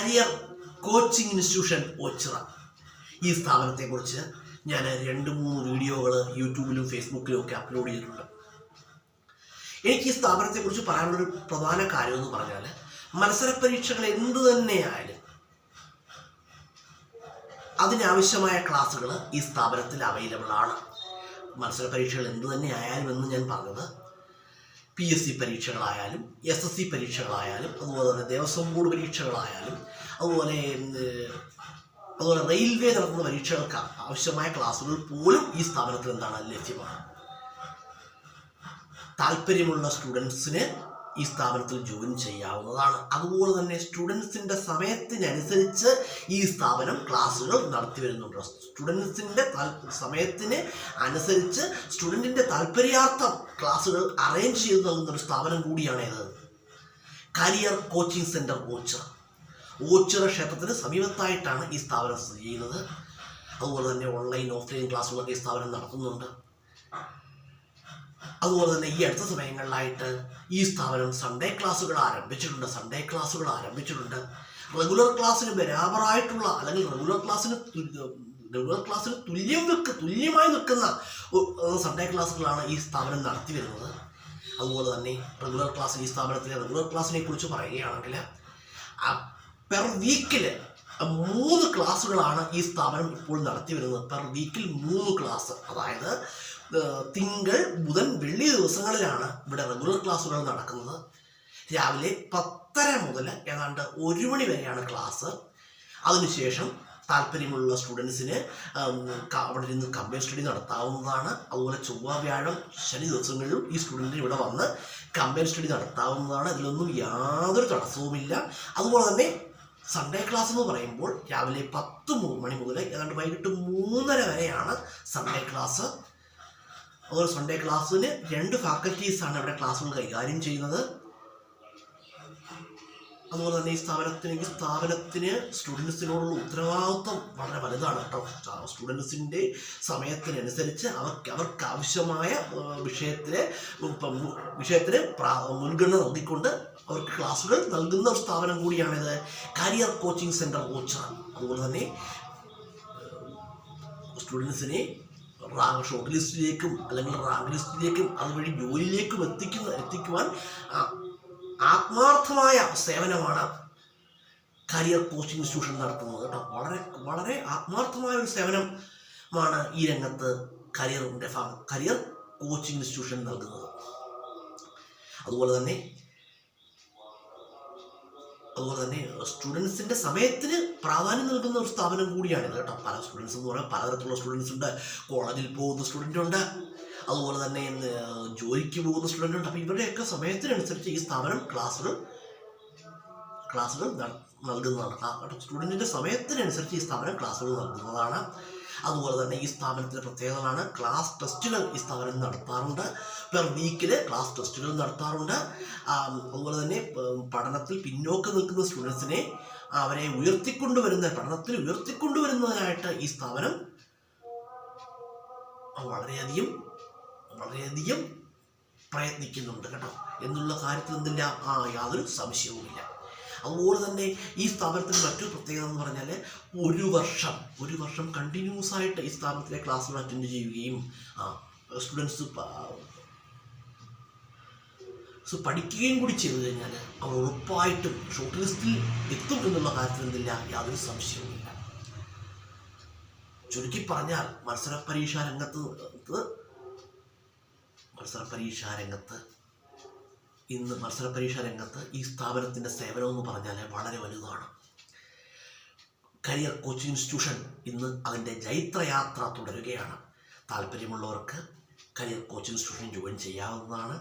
Career coaching institution Ochira. ഈ സ്ഥാപനത്തെക്കുറിച്ച് ഞാൻ 2-3 വീഡിയോകൾ യൂട്യൂബിലും ഫേസ്ബുക്കിലും ഒക്കെ അപ്ലോഡ് ചെയ്തിട്ടുണ്ട്. എനിക്ക് ഈ സ്ഥാപനത്തെക്കുറിച്ച് പറയാനുള്ളൊരു പ്രധാന കാര്യമെന്ന് പറഞ്ഞാൽ, മത്സര പരീക്ഷകൾ എന്തു തന്നെയായാലും അതിനാവശ്യമായ ക്ലാസ്സുകൾ ഈ സ്ഥാപനത്തിൽ അവൈലബിൾ ആണ്. മത്സര പരീക്ഷകൾ എന്തു തന്നെ ആയാലും എന്ന് ഞാൻ പറഞ്ഞത് PSC പരീക്ഷകളായാലും SSC പരീക്ഷകളായാലും അതുപോലെ തന്നെ ദേവസ്വം ബോർഡ് പരീക്ഷകളായാലും അതുപോലെ റെയിൽവേ നടത്തുന്ന പരീക്ഷകൾക്ക് ആവശ്യമായ ക്ലാസ്സുകൾ പോലും ഈ സ്ഥാപനത്തിൽ ലഭ്യമാണ്. താല്പര്യമുള്ള സ്റ്റുഡൻസിന് ഈ സ്ഥാപനത്തിൽ ജോയിൻ ചെയ്യാവുന്നതാണ്. അതുപോലെ തന്നെ സ്റ്റുഡൻസിൻ്റെ സമയത്തിനനുസരിച്ച് ഈ സ്ഥാപനം ക്ലാസ്സുകൾ നടത്തി വരുന്നുണ്ട്. സ്റ്റുഡൻസിൻ്റെ സമയത്തിന് അനുസരിച്ച് സ്റ്റുഡൻറ്റിൻ്റെ താല്പര്യാർത്ഥം ക്ലാസ്സുകൾ അറേഞ്ച് ചെയ്ത് നൽകുന്ന ഒരു സ്ഥാപനം കൂടിയാണിത്. കരിയർ കോച്ചിങ് സെൻറ്റർ ഓച്ചിറ ക്ഷേത്രത്തിന് സമീപത്തായിട്ടാണ് ഈ സ്ഥാപനം സ്ഥിതി ചെയ്യുന്നത്. അതുപോലെ തന്നെ ഓൺലൈൻ ഓഫ്ലൈൻ ക്ലാസ്സുകളൊക്കെ ഈ സ്ഥാപനം നടത്തുന്നുണ്ട്. അതുപോലെ തന്നെ ഈ അടുത്ത സമയങ്ങളിലായിട്ട് ഈ സ്ഥാപനം സൺഡേ ക്ലാസ്സുകൾ ആരംഭിച്ചിട്ടുണ്ട്. റെഗുലർ ക്ലാസ്സിന് ബരാബറായിട്ടുള്ള അല്ലെങ്കിൽ റെഗുലർ ക്ലാസ്സിന് തുല്യമായി നിൽക്കുന്ന സൺഡേ ക്ലാസ്സുകളാണ് ഈ സ്ഥാപനം നടത്തി വരുന്നത്. അതുപോലെ തന്നെ ഈ സ്ഥാപനത്തിലെ റെഗുലർ ക്ലാസ്സിനെ കുറിച്ച് പറയുകയാണെങ്കിൽ പെർ വീക്കിൽ 3 ക്ലാസ്സുകളാണ് ഈ സ്ഥാപനം ഇപ്പോൾ നടത്തി വരുന്നത്. പെർ വീക്കിൽ 3 ക്ലാസ്, അതായത് തിങ്കൾ, ബുധൻ, വെള്ളി ദിവസങ്ങളിലാണ് ഇവിടെ റെഗുലർ ക്ലാസ്സുകൾ നടക്കുന്നത്. രാവിലെ 10:30 മുതൽ ഏതാണ്ട് 1 മണി വരെയാണ് ക്ലാസ്. അതിനുശേഷം താല്പര്യമുള്ള സ്റ്റുഡൻസിന് അവിടെ നിന്ന് കമ്പൈൻ സ്റ്റഡി നടത്താവുന്നതാണ്. അതുപോലെ ചൊവ്വ, വ്യാഴം, ശനി ദിവസങ്ങളിലും ഈ സ്റ്റുഡൻറ്റിന് ഇവിടെ വന്ന് കമ്പൈൻ സ്റ്റഡി നടത്താവുന്നതാണ്. ഇതിലൊന്നും യാതൊരു തടസ്സവുമില്ല. അതുപോലെ തന്നെ സൺഡേ ക്ലാസ് എന്ന് പറയുമ്പോൾ രാവിലെ 10 മണി മുതൽ ഏതാണ്ട് വൈകിട്ട് 3:30 വരെയാണ് സൺഡേ ക്ലാസ്. അതുപോലെ സൺഡേ ക്ലാസ്സിന് 2 ഫാക്കൽറ്റീസാണ് ഇവിടെ ക്ലാസ്സുകൾ കൈകാര്യം ചെയ്യുന്നത്. അതുപോലെ തന്നെ ഈ സ്ഥാപനത്തിന് സ്റ്റുഡൻസിനോടുള്ള ഉത്തരവാദിത്വം വളരെ വലുതാണ് കേട്ടോ. സ്റ്റുഡൻസിൻ്റെ സമയത്തിനനുസരിച്ച് അവർക്ക് ആവശ്യമായ വിഷയത്തിന് മുൻഗണന നൽകിക്കൊണ്ട് അവർക്ക് ക്ലാസ്സുകൾ നൽകുന്ന ഒരു സ്ഥാപനം കൂടിയാണിത്, കരിയർ കോച്ചിങ് സെൻറ്റർ ഓച്ചിറ. അതുപോലെ തന്നെ സ്റ്റുഡൻസിനെ ഷോർട്ട് ലിസ്റ്റിലേക്കും അല്ലെങ്കിൽ റാങ്ക് ലിസ്റ്റിലേക്കും അതുവഴി ജോലിയിലേക്കും എത്തിക്കുവാൻ ആത്മാർത്ഥമായ സേവനമാണ് കരിയർ കോച്ചിങ് ഇൻസ്റ്റിറ്റ്യൂഷൻ നടത്തുന്നത് കേട്ടോ. വളരെ വളരെ ആത്മാർത്ഥമായ ഒരു സേവനമാണ് ഈ രംഗത്ത് കരിയർ കോച്ചിങ് ഇൻസ്റ്റിറ്റ്യൂഷൻ നൽകുന്നത്. അതുപോലെ തന്നെ സ്റ്റുഡൻസിൻ്റെ സമയത്തിന് പ്രാധാന്യം നൽകുന്ന ഒരു സ്ഥാപനം കൂടിയാണിത് കേട്ടോ. പല സ്റ്റുഡൻസ് എന്ന് പറഞ്ഞാൽ പലതരത്തിലുള്ള സ്റ്റുഡൻസ് ഉണ്ട്. കോളേജിൽ പോകുന്ന സ്റ്റുഡൻ്റ് ഉണ്ട്, അതുപോലെ തന്നെ ജോലിക്ക് പോകുന്ന സ്റ്റുഡൻ്റ് ഉണ്ട്. അപ്പോൾ ഇവരുടെയൊക്കെ സമയത്തിനനുസരിച്ച് ഈ സ്ഥാപനം ക്ലാസ്സുകൾ നൽകുന്നതാണ്. സ്റ്റുഡൻറ്റിൻ്റെ സമയത്തിനനുസരിച്ച് ഈ സ്ഥാപനം ക്ലാസ്സുകൾ നൽകുന്നതാണ്. അതുപോലെ തന്നെ ഈ സ്ഥാപനത്തിൻ്റെ പ്രത്യേകതകളാണ് ക്ലാസ് ടെസ്റ്റുകൾ ഈ സ്ഥാപനം നടത്താറുണ്ട്. പെർ വീക്കിൽ ക്ലാസ് ടെസ്റ്റുകൾ നടത്താറുണ്ട്. അതുപോലെ തന്നെ പഠനത്തിൽ പിന്നോക്കം നിൽക്കുന്ന സ്റ്റുഡൻസിനെ പഠനത്തിൽ ഉയർത്തിക്കൊണ്ടുവരുന്നതിനായിട്ട് ഈ സ്ഥാപനം വളരെയധികം പ്രയത്നിക്കുന്നുണ്ട് കേട്ടോ എന്നുള്ള കാര്യത്തിൽ യാതൊരു സംശയവുമില്ല. അതുപോലെ തന്നെ ഈ സ്ഥാപനത്തിന് മറ്റൊരു പ്രത്യേകത എന്ന് പറഞ്ഞാൽ ഒരു വർഷം കണ്ടിന്യൂസ് ആയിട്ട് ഈ സ്ഥാപനത്തിലെ ക്ലാസ്സുകൾ അറ്റൻഡ് ചെയ്യുകയും സ്റ്റുഡൻസ് പഠിക്കുകയും കൂടി ചെയ്തു കഴിഞ്ഞാൽ അവർ ഉറപ്പായിട്ടും ഷോർട്ട് ലിസ്റ്റിൽ എത്തും എന്നുള്ള കാര്യത്തിൽ യാതൊരു സംശയവുമില്ല. ചുരുക്കി പറഞ്ഞാൽ മത്സര പരീക്ഷാ രംഗത്ത് ഈ സ്ഥാപനത്തിൻ്റെ സേവനമെന്ന് പറഞ്ഞാൽ വളരെ വലുതാണ്. കരിയർ കോച്ചിങ് ഇൻസ്റ്റിറ്റ്യൂഷൻ ഇന്ന് അതിൻ്റെ ജൈത്രയാത്ര തുടരുകയാണ്. താല്പര്യമുള്ളവർക്ക് കരിയർ കോച്ചിങ് ഇൻസ്റ്റിറ്റ്യൂഷൻ ജോയിൻ ചെയ്യാവുന്നതാണ്.